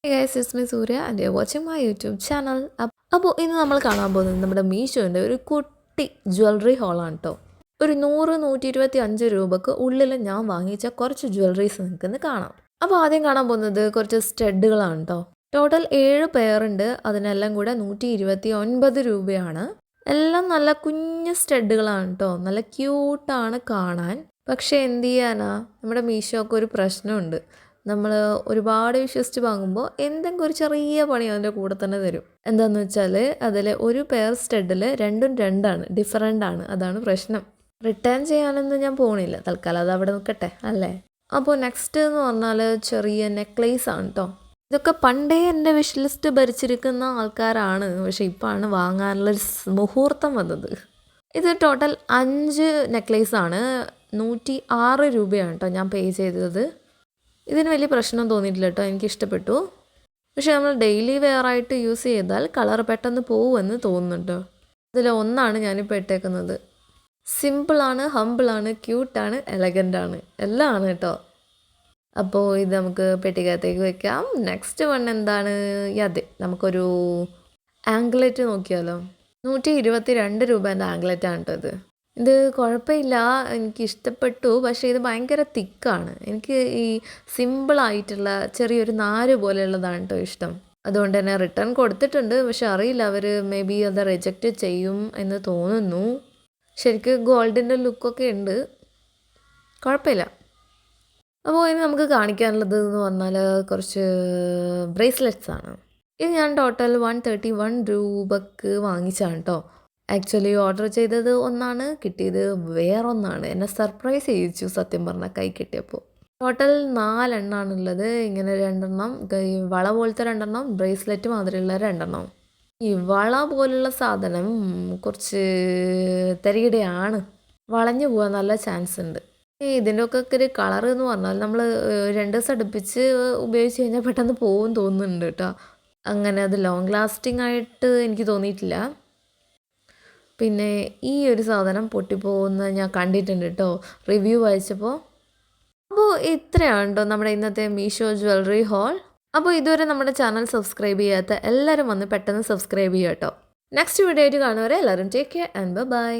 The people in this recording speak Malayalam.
Hey guys, it's me Surya and you're watching my YouTube channel. അപ്പോൾ ഇന്ന് നമ്മൾ കാണാൻ പോകുന്നത് നമ്മുടെ മീഷോൻ്റെ ഒരു കുട്ടി ജ്വല്ലറി ഹോളാണ് കേട്ടോ. ഒരു 100-125 രൂപക്ക് ഉള്ളിൽ ഞാൻ വാങ്ങിച്ച കുറച്ച് ജ്വല്ലറീസ് നിങ്ങൾക്ക് ഇന്ന് കാണാം. അപ്പോൾ ആദ്യം കാണാൻ പോകുന്നത് കുറച്ച് സ്റ്റഡുകളാണ് കേട്ടോ. ടോട്ടൽ 7 പെയറുണ്ട്. അതിനെല്ലാം കൂടെ 129 രൂപയാണ്. എല്ലാം നല്ല കുഞ്ഞ് സ്റ്റഡുകളാണ് കേട്ടോ. നല്ല ക്യൂട്ടാണ് കാണാൻ. പക്ഷേ എന്ത് ചെയ്യാനാ, നമ്മുടെ മീഷോക്ക് ഒരു പ്രശ്നമുണ്ട്. നമ്മൾ ഒരുപാട് വിശ്വസിച്ച് വാങ്ങുമ്പോൾ എന്തെങ്കിലും ഒരു ചെറിയ പണി അതിൻ്റെ കൂടെ തന്നെ തരും. എന്താണെന്ന് വെച്ചാൽ അതിൽ ഒരു പെയർ സ്റ്റഡിൽ രണ്ടും രണ്ടാണ്, ഡിഫറൻ്റ് ആണ്. അതാണ് പ്രശ്നം. റിട്ടേൺ ചെയ്യാനൊന്നും ഞാൻ പോകണില്ല, തൽക്കാലം അത് അവിടെ നിൽക്കട്ടെ അല്ലേ. അപ്പോൾ നെക്സ്റ്റ് എന്ന് പറഞ്ഞാൽ ചെറിയ നെക്ലേസ് ആണ് കേട്ടോ. ഇതൊക്കെ പണ്ടേ എൻ്റെ വിഷ് ലിസ്റ്റ് ഭരിച്ചിരിക്കുന്ന ആൾക്കാരാണ്, പക്ഷേ ഇപ്പോഴാണ് വാങ്ങാനുള്ളൊരു മുഹൂർത്തം വന്നത്. ഇത് ടോട്ടൽ 5 നെക്ലേസാണ്. 106 രൂപയാണ് കേട്ടോ ഞാൻ പേ ചെയ്തത്. ഇതിന് വലിയ പ്രശ്നം തോന്നിയിട്ടില്ല കേട്ടോ, എനിക്കിഷ്ടപ്പെട്ടു. പക്ഷേ നമ്മൾ ഡെയിലി വെയർ ആയിട്ട് യൂസ് ചെയ്താൽ കളർ പെട്ടെന്ന് പോകുമെന്ന് തോന്നുന്നുണ്ട്. ഇതിൽ ഒന്നാണ് ഞാനിപ്പോൾ ഇട്ടേക്കുന്നത്. സിമ്പിളാണ്, ഹമ്പിളാണ്, ക്യൂട്ടാണ്, എലഗൻ്റാണ്, എല്ലാം ആണ് കേട്ടോ. അപ്പോൾ ഇത് നമുക്ക് പെട്ടിക്കകത്തേക്ക് വെക്കാം. നെക്സ്റ്റ് വൺ എന്താണ്? അതെ, നമുക്കൊരു ആംഗ്ലറ്റ് നോക്കിയാലോ. 122 രൂപേൻ്റെ ആംഗ്ലറ്റാണ് കേട്ടോ ഇത്. ഇത് കുഴപ്പമില്ല, എനിക്കിഷ്ടപ്പെട്ടു. പക്ഷേ ഇത് ഭയങ്കര തിക്കാണ്. എനിക്ക് ഈ സിമ്പിളായിട്ടുള്ള ചെറിയൊരു നാര് പോലെയുള്ളതാണ് കേട്ടോ ഇഷ്ടം. അതുകൊണ്ട് തന്നെ റിട്ടേൺ കൊടുത്തിട്ടുണ്ട്. പക്ഷെ അറിയില്ല, അവർ മേ ബി അത് റിജക്റ്റ് ചെയ്യും എന്ന് തോന്നുന്നു. ശരിക്കും ഗോൾഡിൻ്റെ ലുക്കൊക്കെ ഉണ്ട്, കുഴപ്പമില്ല. അപ്പോൾ ഇനി നമുക്ക് കാണിക്കാനുള്ളത് എന്ന് പറഞ്ഞാൽ കുറച്ച് ബ്രേസ്ലെറ്റ്സ് ആണ്. ഇത് ഞാൻ ടോട്ടൽ 131 രൂപക്ക് വാങ്ങിച്ചാണ് കേട്ടോ. ആക്ച്വലി ഓർഡർ ചെയ്തത് ഒന്നാണ്, കിട്ടിയത് വേറൊന്നാണ്. എന്നെ സർപ്രൈസ് ചെയ്യിച്ചു സത്യം പറഞ്ഞാൽ കൈ കിട്ടിയപ്പോൾ. ടോട്ടൽ 4 എണ്ണമാണുള്ളത്. ഇങ്ങനെ 2 എണ്ണം വള പോലത്തെ 2 എണ്ണം, ബ്രേസ്ലെറ്റ് മാതിരിയുള്ള 2 എണ്ണം. ഈ വള പോലുള്ള സാധനം കുറച്ച് തരികിടയാണ്, വളഞ്ഞു പോകാൻ നല്ല ചാൻസ് ഉണ്ട്. ഇതിൻ്റെ ഒക്കെ ഒരു കളർ എന്ന് പറഞ്ഞാൽ നമ്മൾ 2 ദിവസം അടുപ്പിച്ച് ഉപയോഗിച്ച് കഴിഞ്ഞാൽ പെട്ടെന്ന് പോകും തോന്നുന്നുണ്ട് കേട്ടോ. അങ്ങനെ അത് ലോങ് ലാസ്റ്റിംഗ് ആയിട്ട് എനിക്ക് തോന്നിയിട്ടില്ല. പിന്നെ ഈ ഒരു സാധനം പൊട്ടിപ്പോകുന്ന ഞാൻ കണ്ടിട്ടുണ്ട് കേട്ടോ, റിവ്യൂ വായിച്ചപ്പോൾ. അപ്പോൾ ഇത്രയാണ് കേട്ടോ നമ്മുടെ ഇന്നത്തെ മീഷോ ജ്വല്ലറി ഹോൾ. അപ്പോൾ ഇതുവരെ നമ്മുടെ ചാനൽ സബ്സ്ക്രൈബ് ചെയ്യാത്ത എല്ലാവരും വന്ന് പെട്ടെന്ന് സബ്സ്ക്രൈബ് ചെയ്യുക കേട്ടോ. നെക്സ്റ്റ് വീഡിയോ ആയിട്ട് കാണുവരെ എല്ലാവരും ടേക്ക് കെയർ ആൻഡ് ബൈ.